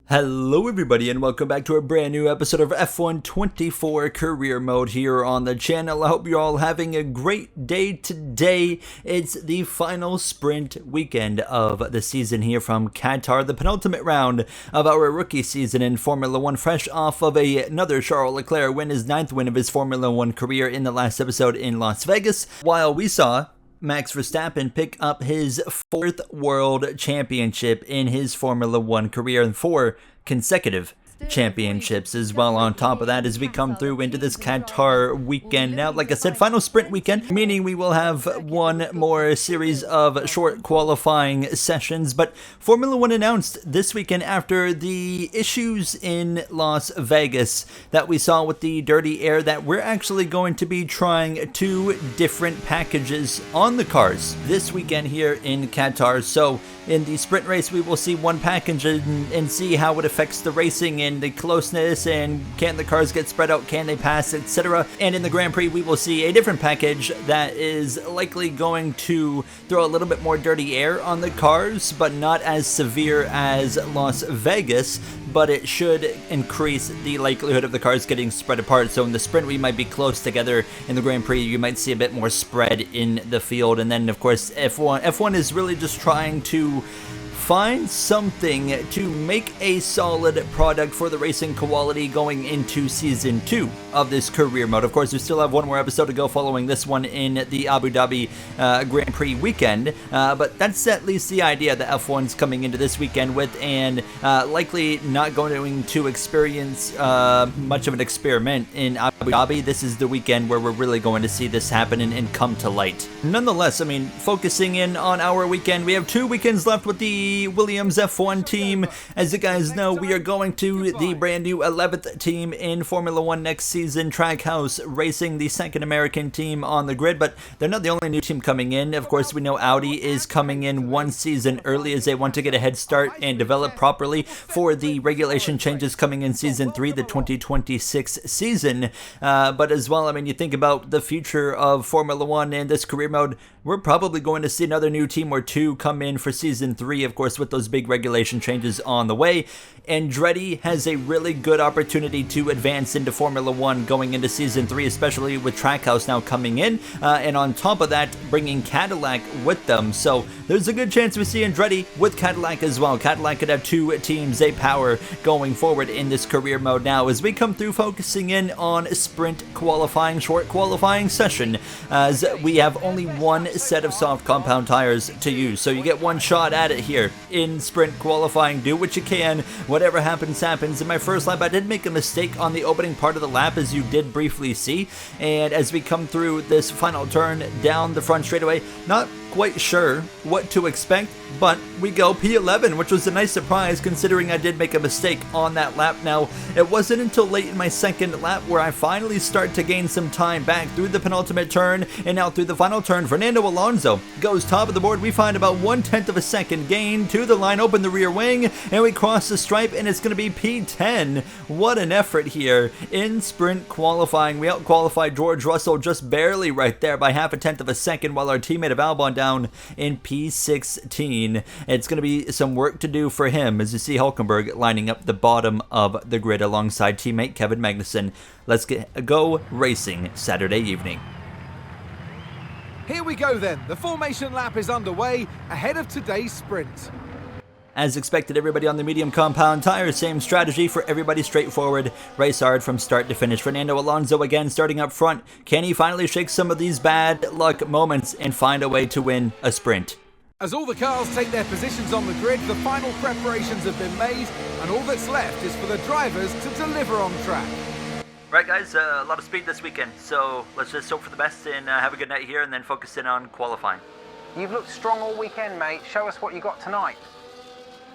Hello everybody and welcome back to a brand new episode of F1 24 Career Mode here on the channel. I hope you're all having a great day today. It's the final sprint weekend of the season here from Qatar, the penultimate round of our rookie season in Formula 1, fresh off of another Charles Leclerc win, his 9th win of his Formula 1 career in the last episode in Las Vegas, while we saw Max Verstappen pick up his 4th World Championship in his Formula 1 career and 4 consecutive championships as well on top of that as we come through into this Qatar weekend. Now, like I said, final sprint weekend, meaning we will have one more series of short qualifying sessions, but Formula 1 announced this weekend after the issues in Las Vegas that we saw with the dirty air that we're actually going to be trying 2 different packages on the cars this weekend here in Qatar. So in the sprint race, we will see one package and see how it affects the racing and the closeness, and can the cars get spread out, can they pass, etc. And in the Grand Prix, we will see a different package that is likely going to throw a little bit more dirty air on the cars, but not as severe as Las Vegas, but it should increase the likelihood of the cars getting spread apart. So in the sprint, we might be close together. In the Grand Prix, you might see a bit more spread in the field. And then, of course, F1 is really just trying to find something to make a solid product for the racing quality going into Season 2 of this career mode. Of course, we still have one more episode to go following this one in the Abu Dhabi Grand Prix weekend, but that's at least the idea that F1's coming into this weekend with, and likely not going to experience much of an experiment in Abu Dhabi. This is the weekend where we're really going to see this happen and come to light. Nonetheless, I mean, focusing in on our weekend, we have 2 weekends left with the Williams F1 team. As you guys know, we are going to the brand new 11th team in Formula 1 next season, Trackhouse Racing, the second American team on the grid, but they're not the only new team coming in. Of course, we know Audi is coming in 1 season early as they want to get a head start and develop properly for the regulation changes coming in Season 3, the 2026 season. But as well, I mean, you think about the future of Formula 1 and this career mode, we're probably going to see another new team or 2 come in for Season 3, of course, with those big regulation changes on the way. Andretti has a really good opportunity to advance into Formula 1 going into Season 3, especially with Trackhouse now coming in, and on top of that, bringing Cadillac with them. So there's a good chance we see Andretti with Cadillac as well. Cadillac could have 2 teams, a power going forward in this career mode. Now, as we come through focusing in on sprint qualifying, short qualifying session, as we have only 1 set of soft compound tires to use. So you get 1 shot at it here in sprint qualifying. Do what you can. Whatever happens, happens. In my first lap, I did make a mistake on the opening part of the lap, as you did briefly see. And as we come through this final turn down the front straightaway, not quite sure what to expect, but we go P11, which was a nice surprise considering I did make a mistake on that lap. Now, it wasn't until late in my second lap where I finally start to gain some time back through the penultimate turn and now through the final turn. Fernando Alonso goes top of the board. We find about 1/10 of a second gain to the line, open the rear wing, and we cross the stripe, and it's going to be P10. What an effort here in sprint qualifying. We out-qualified George Russell just barely right there by 0.5 of a second, while our teammate of Albon down in P16. It's going to be some work to do for him as you see Hulkenberg lining up the bottom of the grid alongside teammate Kevin Magnussen. Let's go racing Saturday evening. Here we go then. The formation lap is underway ahead of today's sprint. As expected, everybody on the medium compound tires, same strategy for everybody, straightforward, race hard from start to finish. Fernando Alonso again starting up front. Can he finally shake some of these bad luck moments and find a way to win a sprint? As all the cars take their positions on the grid, the final preparations have been made, and all that's left is for the drivers to deliver on track. Right, guys, a lot of speed this weekend, so let's just hope for the best and have a good night here and then focus in on qualifying. You've looked strong all weekend, mate. Show us what you got tonight.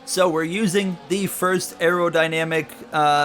So we're using the first aerodynamic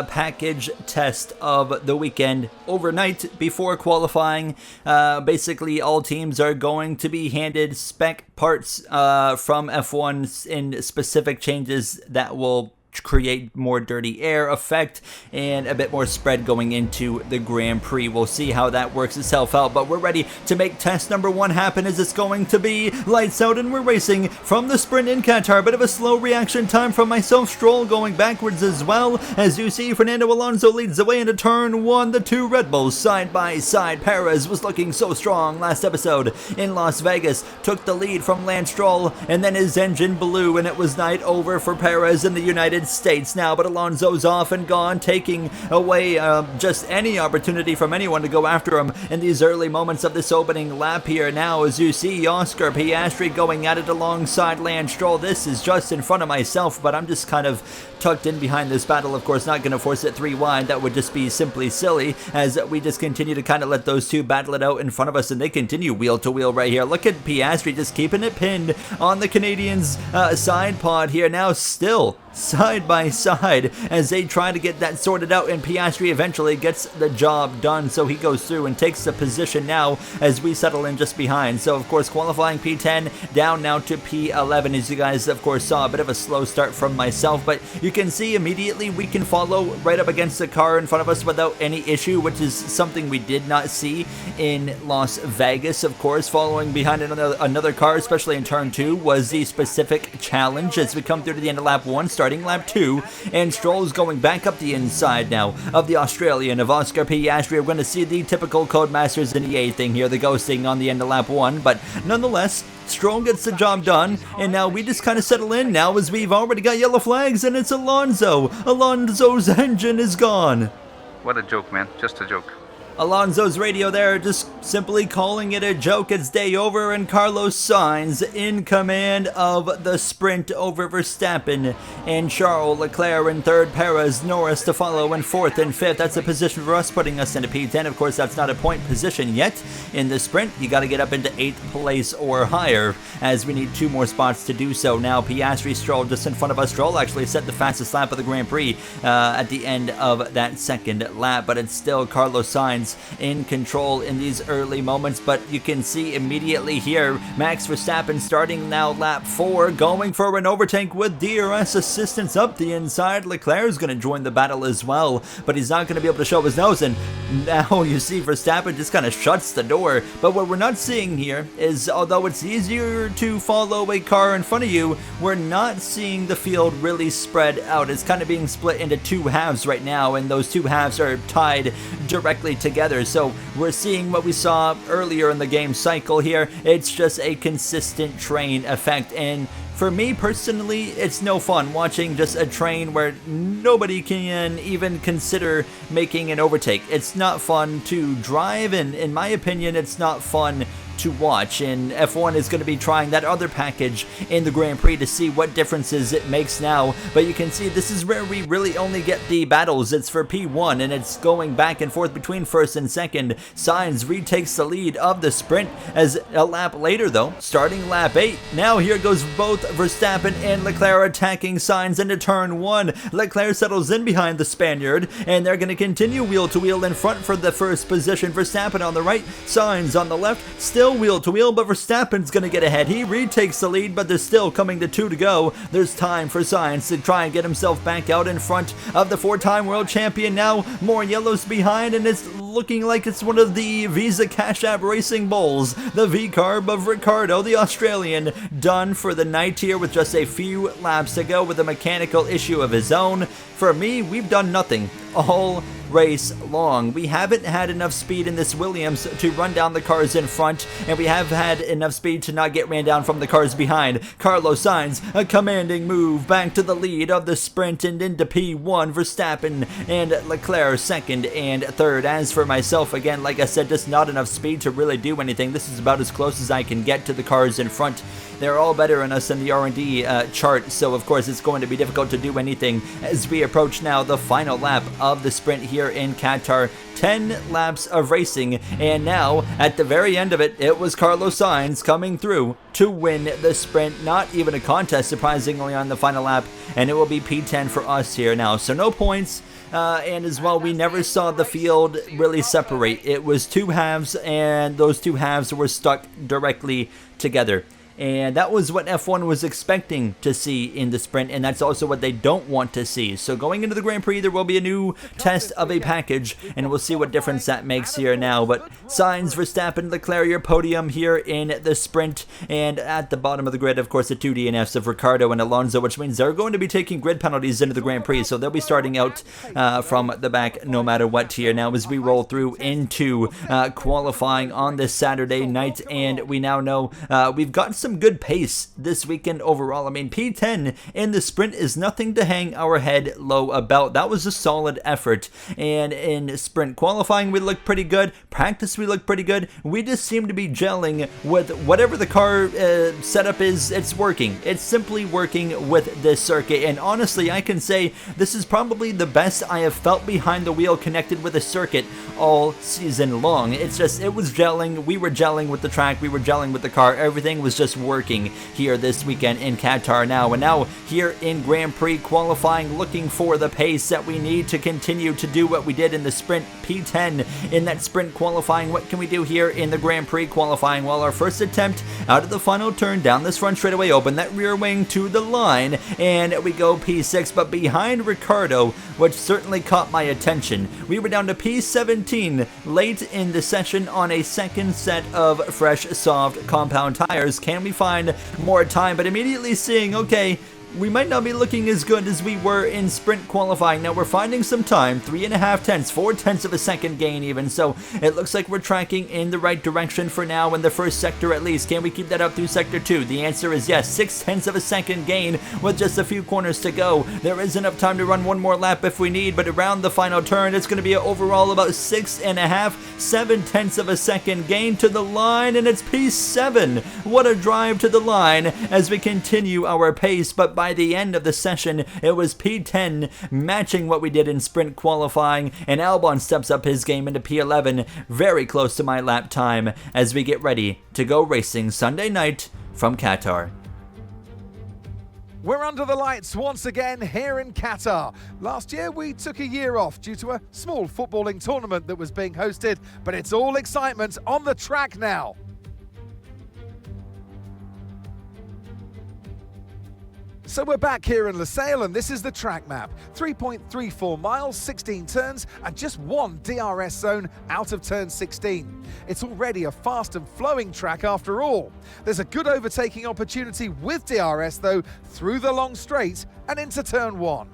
package test of the weekend overnight before qualifying. Basically, all teams are going to be handed spec parts from F1 in specific changes that will create more dirty air effect and a bit more spread going into the Grand Prix. We'll see how that works itself out, but we're ready to make test number 1 happen, as it's going to be lights out, and we're racing from the sprint in Qatar. Bit of a slow reaction time from myself. Stroll going backwards as well. As you see, Fernando Alonso leads the way into turn 1. The 2 Red Bulls side by side. Perez was looking so strong last episode in Las Vegas, took the lead from Lance Stroll, and then his engine blew and it was night over for Perez in the United States now. But Alonso's off and gone, taking away just any opportunity from anyone to go after him in these early moments of this opening lap here. Now, as you see, Oscar Piastri going at it alongside Lance Stroll. This is just in front of myself, but I'm just kind of tucked in behind this battle. Of course, not going to force it 3 wide. That would just be simply silly, as we just continue to kind of let those two battle it out in front of us, and they continue wheel to wheel right here. Look at Piastri just keeping it pinned on the Canadians' side pod here. Now still side by side as they try to get that sorted out, and Piastri eventually gets the job done, so he goes through and takes the position now as we settle in just behind. So of course, qualifying P10 down now to P11, as you guys of course saw. A bit of a slow start from myself, but you can see immediately we can follow right up against the car in front of us without any issue, which is something we did not see in Las Vegas. Of course, following behind another car, especially in turn 2, was the specific challenge as we come through to the end of lap 1, starting lap 2, and Stroll's going back up the inside now of the Australian of Oscar Piastri. We're going to see the typical Codemasters in EA thing here, the ghosting on the end of lap 1, but nonetheless, Stroll gets the job done, and now we just kind of settle in now as we've already got yellow flags, and it's Alonso. Alonso's engine is gone. What a joke, man. Just a joke. Alonso's radio there just simply calling it a joke. It's day over, and Carlos Sainz in command of the sprint over Verstappen, and Charles Leclerc in third, Perez, Norris to follow in fourth and fifth. That's a position for us, putting us into P10. Of course, that's not a point position yet in the sprint. You got to get up into 8th place or higher, as we need 2 more spots to do so. Now Piastri, Stroll just in front of us. Stroll actually set the fastest lap of the Grand Prix at the end of that second lap, but it's still Carlos Sainz in control in these early moments. But you can see immediately here Max Verstappen starting now lap 4, going for an overtake with DRS assistance up the inside. Leclerc is going to join the battle as well, but he's not going to be able to show his nose, and now you see Verstappen just kind of shuts the door. But what we're not seeing here is, although it's easier to follow a car in front of you, we're not seeing the field really spread out. It's kind of being split into 2 halves right now, and those 2 halves are tied directly together. So we're seeing what we saw earlier in the game cycle here. It's just a consistent train effect, and for me personally, it's no fun watching just a train where nobody can even consider making an overtake. It's not fun to drive, and in my opinion, it's not fun to watch, and F1 is going to be trying that other package in the Grand Prix to see what differences it makes now. But you can see this is where we really only get the battles. It's for P1, and it's going back and forth between first and second. Sainz retakes the lead of the sprint as a lap later, though, starting lap 8. Now here goes both Verstappen and Leclerc attacking Sainz into turn 1. Leclerc settles in behind the Spaniard, and they're going to continue wheel to wheel in front for the first position. Verstappen on the right, Sainz on the left, still wheel to wheel, but Verstappen's going to get ahead. He retakes the lead, but there's still coming to 2 to go. There's time for Sainz to try and get himself back out in front of the 4-time world champion. Now more yellows behind, and it's looking like it's one of the Visa Cash App Racing Bulls. The V-Carb of Ricardo, the Australian, done for the night here with just a few laps to go with a mechanical issue of his own. For me, we've done nothing all race long. We haven't had enough speed in this Williams to run down the cars in front, and we have had enough speed to not get ran down from the cars behind. Carlos Sainz, a commanding move back to the lead of the sprint and into P1. Verstappen and Leclerc second and third. As for myself, again, like I said, just not enough speed to really do anything. This is about as close as I can get to the cars in front. They're all better than us in the R&D chart, so of course it's going to be difficult to do anything as we approach now the final lap of the sprint here in Qatar. 10 laps of racing, and now at the very end of it, it was Carlos Sainz coming through to win the sprint. Not even a contest, surprisingly, on the final lap, and it will be P10 for us here now. So no points. And as well, we never saw the field really separate. It was 2 halves, and those 2 halves were stuck directly together. And that was what F1 was expecting to see in the sprint, and that's also what they don't want to see. So going into the Grand Prix, there will be a new test of a package, and we'll see what difference that makes here now. But Sainz, Verstappen, Leclerc, your podium here in the sprint, and at the bottom of the grid, of course, the two DNFs of Ricciardo and Alonso, which means they're going to be taking grid penalties into the Grand Prix, so they'll be starting out from the back no matter what here now as we roll through into qualifying on this Saturday night. And we now know we've got some good pace this weekend overall. I mean, P10 in the sprint is nothing to hang our head low about. That was a solid effort, and in sprint qualifying we looked pretty good. Practice we looked pretty good. We just seem to be gelling with whatever the car setup is. It's working. It's simply working with this circuit, and honestly I can say this is probably the best I have felt behind the wheel connected with a circuit all season long. It's just, it was gelling. We were gelling with the track. We were gelling with the car. Everything was just working here this weekend in Qatar now. And now here in Grand Prix qualifying, looking for the pace that we need to continue to do what we did in the sprint. P10 in that sprint qualifying. What can we do here in the Grand Prix qualifying? Well, our first attempt out of the final turn, down this front straightaway, open that rear wing to the line, and we go P6, but behind Ricciardo, which certainly caught my attention. We were down to P17 late in the session on a second set of fresh, soft compound tires. Can we find more time? But immediately seeing, okay, we might not be looking as good as we were in sprint qualifying. Now we're finding some time, 3.5 tenths, 4 tenths of a second gain even, so it looks like we're tracking in the right direction for now in the first sector at least. Can we keep that up through sector 2? The answer is yes. 6 tenths of a second gain with just a few corners to go. There is enough time to run one more lap if we need, but around the final turn it's going to be overall about 6.5, 7 tenths of a second gain to the line, and it's P7. What a drive to the line as we continue our pace, but by the end of the session, it was P10 matching what we did in sprint qualifying, and Albon steps up his game into P11, very close to my lap time as we get ready to go racing Sunday night from Qatar. We're under the lights once again here in Qatar. Last year we took a year off due to a small footballing tournament that was being hosted, but it's all excitement on the track now. So we're back here in Lateral, and this is the track map. 3.34 miles, 16 turns, and just one DRS zone out of turn 16. It's already a fast and flowing track after all. There's a good overtaking opportunity with DRS though, through the long straight and into turn 1.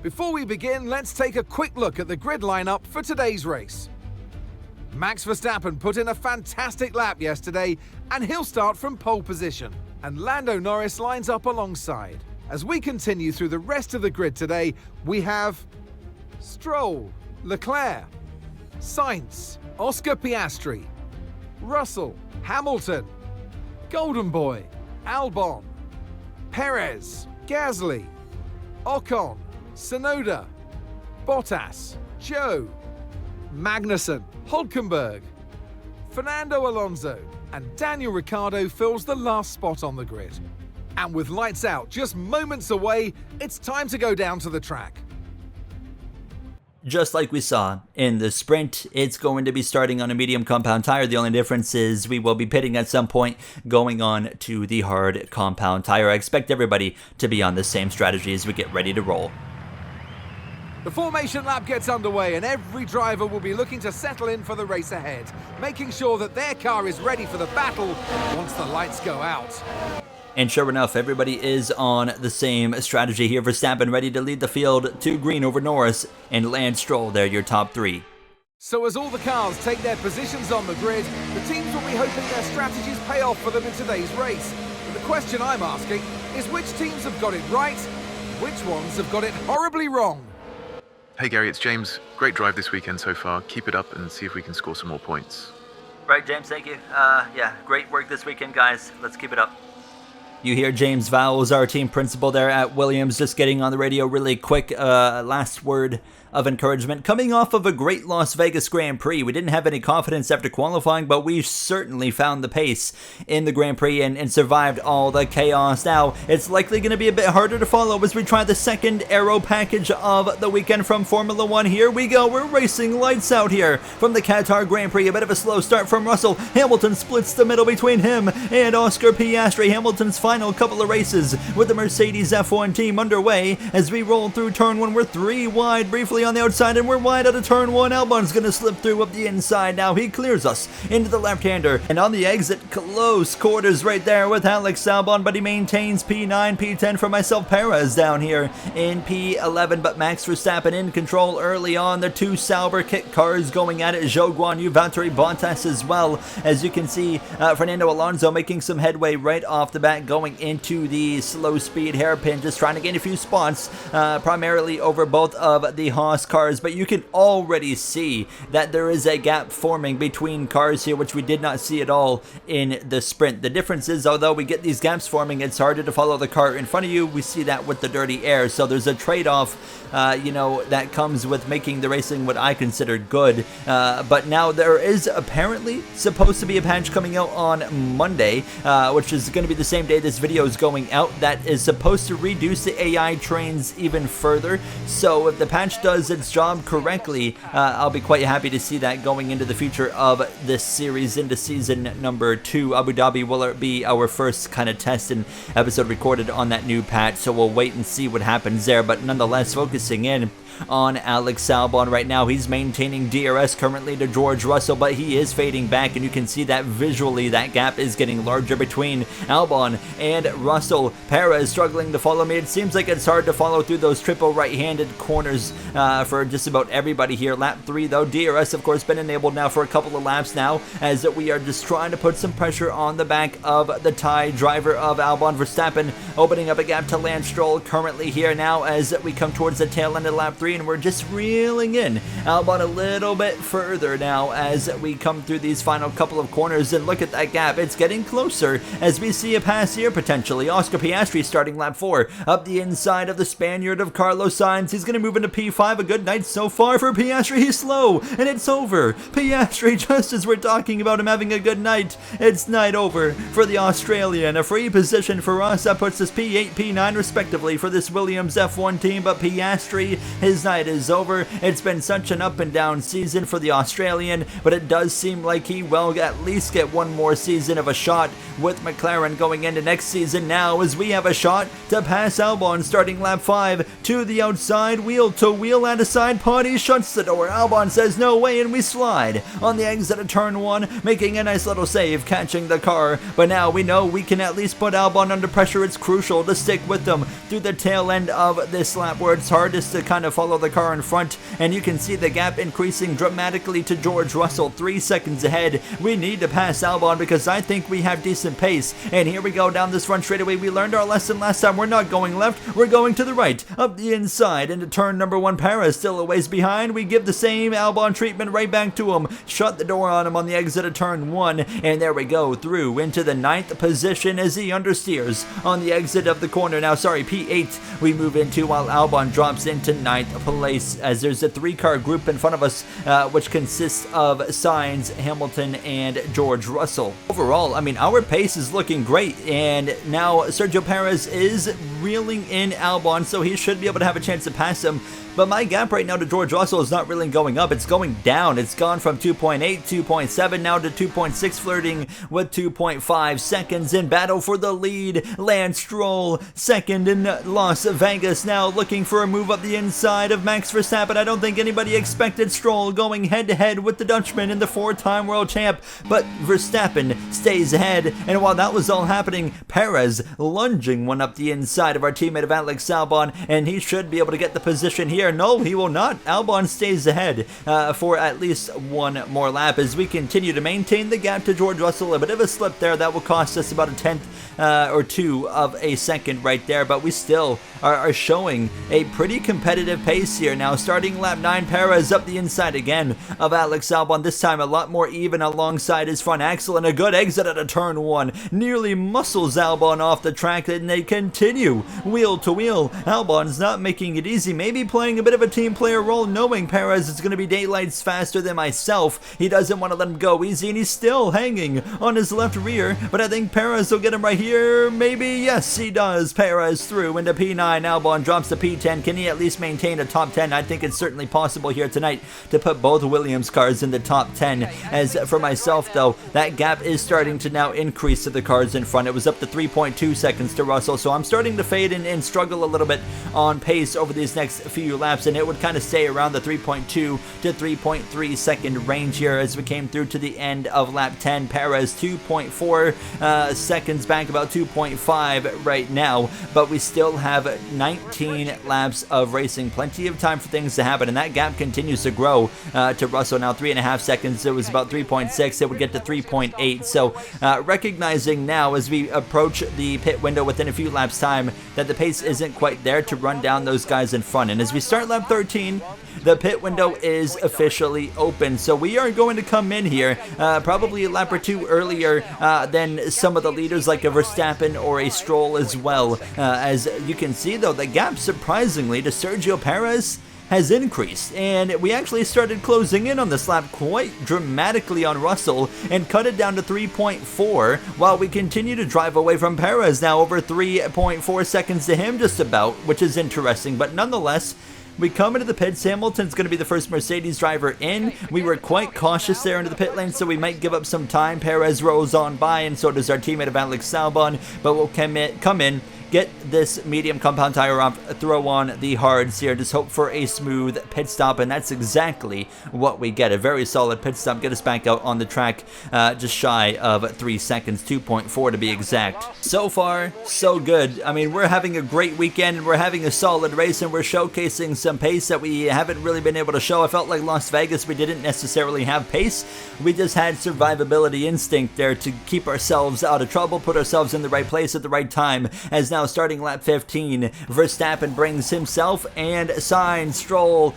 Before we begin, let's take a quick look at the grid lineup for today's race. Max Verstappen put in a fantastic lap yesterday, and he'll start from pole position. And Lando Norris lines up alongside. As we continue through the rest of the grid today, we have Stroll, Leclerc, Sainz, Oscar Piastri, Russell, Hamilton, Golden Boy, Albon, Perez, Gasly, Ocon, Tsunoda, Bottas, Joe, Magnussen, Hülkenberg, Fernando Alonso, and Daniel Ricciardo fills the last spot on the grid. And with lights out just moments away, it's time to go down to the track. Just like we saw in the sprint, it's going to be starting on a medium compound tire. The only difference is we will be pitting at some point, going on to the hard compound tire. I expect everybody to be on the same strategy as we get ready to roll. The formation lap gets underway, and every driver will be looking to settle in for the race ahead, making sure that their car is ready for the battle once the lights go out. And sure enough, everybody is on the same strategy here. Verstappen ready to lead the field to green over Norris, and Lance Stroll there, your top three. So as all the cars take their positions on the grid, the teams will be hoping their strategies pay off for them in today's race. But the question I'm asking is which teams have got it right, and which ones have got it horribly wrong? Hey Gary, it's James. Great drive this weekend so far. Keep it up and see if we can score some more points. Right, James, thank you. Yeah, great work this weekend, guys. Let's keep it up. You hear James Vowles, our team principal there at Williams, just getting on the radio really quick. Last word of encouragement. Coming off of a great Las Vegas Grand Prix, we didn't have any confidence after qualifying, but we certainly found the pace in the Grand Prix and survived all the chaos. Now, it's likely going to be a bit harder to follow as we try the second AERO package of the weekend from Formula 1. Here we go. We're racing lights out here from the Qatar Grand Prix. A bit of a slow start from Russell. Hamilton splits the middle between him and Oscar Piastri. Hamilton's final couple of races with the Mercedes F1 team underway as we roll through turn 1. We're 3 wide briefly on the outside, and we're wide out of turn 1. Albon's gonna slip through up the inside now. He clears us into the left-hander, and on the exit, close quarters right there with Alex Albon, but he maintains P9, P10 for myself. Perez down here in P11, but Max Verstappen in control early on. The two Sauber kit cars going at it. Zhou Guanyu, Valtteri Bottas as well. As you can see, Fernando Alonso making some headway right off the bat, going into the slow speed hairpin, just trying to gain a few spots, primarily over both of the Haas cars, but you can already see that there is a gap forming between cars here, which we did not see at all in the sprint. The difference is, although we get these gaps forming, it's harder to follow the car in front of you. We see that with the dirty air, so there's a trade-off that comes with making the racing what I consider good. But now there is apparently supposed to be a patch coming out on Monday, which is going to be the same day this video is going out, that is supposed to reduce the AI trains even further. So if the patch does its job correctly, I'll be quite happy to see that going into the future of this series, into season number 2. Abu Dhabi will be our first kind of test and episode recorded on that new patch, so we'll wait and see what happens there. But nonetheless, focusing in on Alex Albon right now, he's maintaining DRS currently to George Russell, but he is fading back, and you can see that visually that gap is getting larger between Albon and Russell. Perez struggling to follow me. It seems like it's hard to follow through those triple right-handed corners for just about everybody here. Lap 3 though, DRS of course been enabled now for a couple of laps now, as we are just trying to put some pressure on the back of the Thai driver of Albon. Verstappen opening up a gap to Lance Stroll currently here now as we come towards the tail end of lap 3, and we're just reeling in Albon a little bit further now as we come through these final couple of corners. And look at that gap, it's getting closer as we see a pass here potentially. Oscar Piastri starting lap 4 up the inside of the Spaniard of Carlos Sainz. He's going to move into P5. A good night so far for Piastri. He's slow and it's over. Piastri, just as we're talking about him having a good night, it's night over for the Australian. A free position for us, that puts us P8, P9 respectively for this Williams F1 team, but Piastri, his night is over. It's been such an up and down season for the Australian, but it does seem like he will at least get one more season of a shot with McLaren going into next season now, as we have a shot to pass Albon starting lap 5 to the outside, wheel to wheel and a side pod. He shuts the door. Albon says no way, and we slide on the exit of turn 1, making a nice little save, catching the car. But now we know we can at least put Albon under pressure. It's crucial to stick with them through the tail end of this lap, where it's hardest to kind of follow the car in front, and you can see the gap increasing dramatically to George Russell, 3 seconds ahead. We need to pass Albon because I think we have decent pace. And here we go down this front straightaway. We learned our lesson last time. We're not going left, we're going to the right, up the inside into turn number 1. Perez still a ways behind. We give the same Albon treatment right back to him, shut the door on him on the exit of turn 1, and there we go through into the 9th position as he understeers on the exit of the corner. Now, sorry, P8 we move into, while Albon drops into 9th place, as there's a 3-car group in front of us, which consists of Sainz, Hamilton, and George Russell. Overall, I mean, our pace is looking great, and now Sergio Perez is reeling in Albon, so he should be able to have a chance to pass him. But my gap right now to George Russell is not really going up, it's going down. It's gone from 2.8, 2.7 now to 2.6, flirting with 2.5 seconds in battle for the lead. Lance Stroll second in Las Vegas now, looking for a move up the inside of Max Verstappen. I don't think anybody expected Stroll going head to head with the Dutchman and the 4-time world champ, but Verstappen stays ahead. And while that was all happening, Perez lunging one up the inside of our teammate of Alex Albon, and he should be able to get the position here. No, he will not. Albon stays ahead for at least one more lap as we continue to maintain the gap to George Russell. A bit of a slip there that will cost us about a tenth or two of a second right there, but we still are showing a pretty competitive pace here. Now starting lap 9, Perez up the inside again of Alex Albon, this time a lot more even alongside his front axle, and a good exit at a turn 1. Nearly muscles Albon off the track, and they continue wheel to wheel. Albon's not making it easy, maybe playing a bit of a team player role, knowing Perez is going to be daylights faster than myself. He doesn't want to let him go easy, and he's still hanging on his left rear, but I think Perez will get him right here. Maybe, yes, he does. Perez through into P9. Albon drops to P10. Can he at least maintain a top 10? I think it's certainly possible here tonight to put both Williams cars in the top 10. As for myself, though, that gap is starting to now increase to the cars in front. It was up to 3.2 seconds to Russell, so I'm starting to fade and struggle a little bit on pace over these next few laps, and it would kind of stay around the 3.2 to 3.3 second range here as we came through to the end of lap 10. Perez 2.4 seconds back, about 2.5 right now, but we still have 19 laps of racing. Plenty of time for things to happen, and that gap continues to grow to Russell now 3.5 seconds. It was about 3.6. It would get to 3.8. So recognizing now as we approach the pit window within a few laps time that the pace isn't quite there to run down those guys in front. And as we start lap 13, the pit window is officially open, so we are going to come in here probably a lap or two earlier than some of the leaders like a Verstappen or a Stroll as well. As you can see, though, the gap surprisingly to Sergio Perez has increased, and we actually started closing in on this lap quite dramatically on Russell and cut it down to 3.4 while we continue to drive away from Perez, now over 3.4 seconds to him just about, which is interesting, but nonetheless, we come into the pits. Hamilton's going to be the first Mercedes driver in. We were quite cautious there into the pit lane, so we might give up some time. Perez rolls on by, and so does our teammate of Alex Albon, but we'll come in, get this medium compound tire off, throw on the hards here, just hope for a smooth pit stop, and that's exactly what we get. A very solid pit stop, get us back out on the track just shy of 3 seconds, 2.4 to be exact. So far, so good. I mean, we're having a great weekend, and we're having a solid race, and we're showcasing some pace that we haven't really been able to show. I felt like Las Vegas, we didn't necessarily have pace. We just had survivability instinct there to keep ourselves out of trouble, put ourselves in the right place at the right time. As now starting lap 15, Verstappen brings himself and Leclerc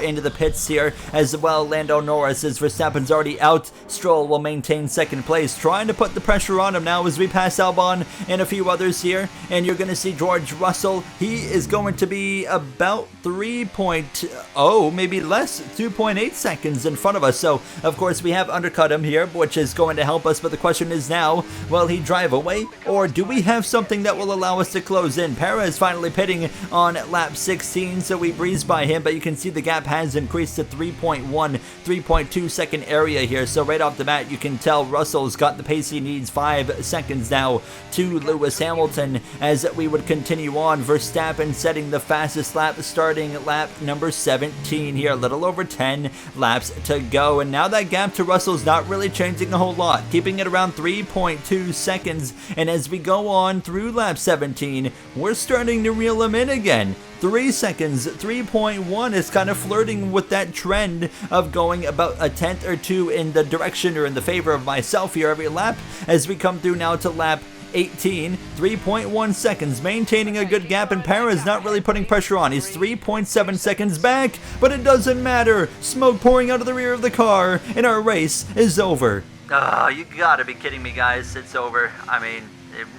into the pits here as well. Lando Norris, as Verstappen's already out, Stroll will maintain second place, trying to put the pressure on him now as we pass Albon and a few others here, and you're going to see George Russell. He is going to be about 3.0, maybe less, 2.8 seconds in front of us, so of course we have undercut him here, which is going to help us, but the question is now, will he drive away, or do we have something that will allow us to close in? Perez finally pitting on lap 16, so we breeze by him, but you can see the gap has increased to 3.1, 3.2 second area here, so right off the bat you can tell Russell's got the pace he needs. 5 seconds now to Lewis Hamilton as we would continue on. Verstappen setting the fastest lap, starting lap number 17 here, a little over 10 laps to go, and now that gap to Russell's not really changing a whole lot, keeping it around 3.2 seconds, and as we go on through lap 17, we're starting to reel him in again. 3 seconds, 3.1 is kind of flirting with that trend of going about a tenth or two in the direction or in the favor of myself here every lap as we come through now to lap 18, 3.1 seconds, maintaining a good gap, and Perez not really putting pressure on. He's 3.7 seconds back, but it doesn't matter. Smoke pouring out of the rear of the car, and our race is over. Oh, you gotta be kidding me, guys. It's over. I mean,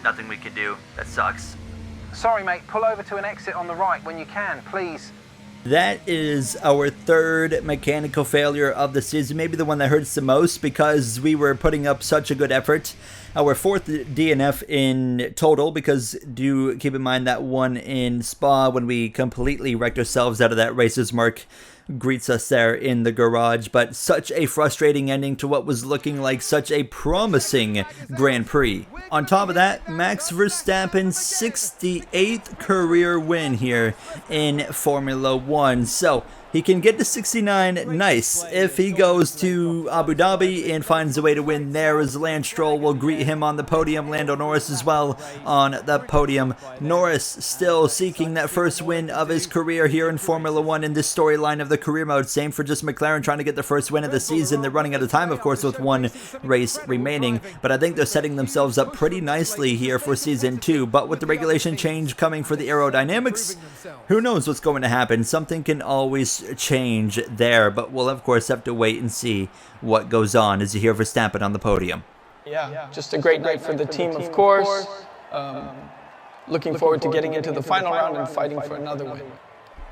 nothing we can do. That sucks. Sorry, mate. Pull over to an exit on the right when you can, please. That is our third mechanical failure of the season, maybe the one that hurts the most because we were putting up such a good effort. Our fourth DNF in total, because do keep in mind that one in Spa when we completely wrecked ourselves out of that racer's mark greets us there in the garage, but such a frustrating ending to what was looking like such a promising Grand Prix. On top of that, Max Verstappen's 68th career win here in Formula 1. So he can get to 69, nice. If he goes to Abu Dhabi and finds a way to win there, as Lance Stroll will greet him on the podium, Lando Norris as well on the podium. Norris still seeking that first win of his career here in Formula 1 in this storyline of the career mode. Same for just McLaren trying to get the first win of the season. They're running out of time, of course, with one race remaining, but I think they're setting themselves up pretty nicely here for season 2. But with the regulation change coming for the aerodynamics, who knows what's going to happen? Something can always change there, but we'll of course have to wait and see what goes on as you hear Verstappen on the podium. Yeah, just a great night for the team, of course. Looking forward to getting into the final round and fighting for another win.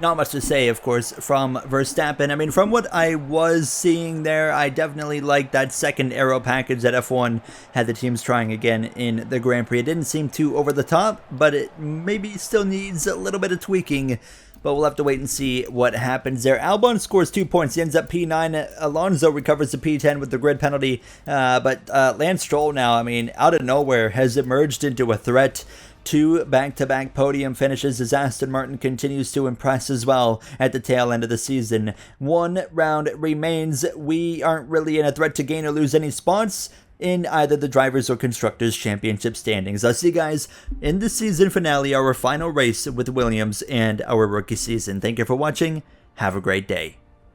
Not much to say, of course, from Verstappen. I mean, from what I was seeing there, I definitely liked that second aero package that F1 had the teams trying again in the Grand Prix. It didn't seem too over the top, but it maybe still needs a little bit of tweaking. But we'll have to wait and see what happens there. Albon scores 2 points. He ends up P9. Alonso recovers the P10 with the grid penalty. But Lance Stroll now, I mean, out of nowhere, has emerged into a threat. 2 back-to-back podium finishes as Aston Martin continues to impress as well at the tail end of the season. 1 round remains. We aren't really in a threat to gain or lose any spots in either the Drivers' or Constructors' Championship standings. I'll see you guys in the season finale, our final race with Williams and our rookie season. Thank you for watching. Have a great day.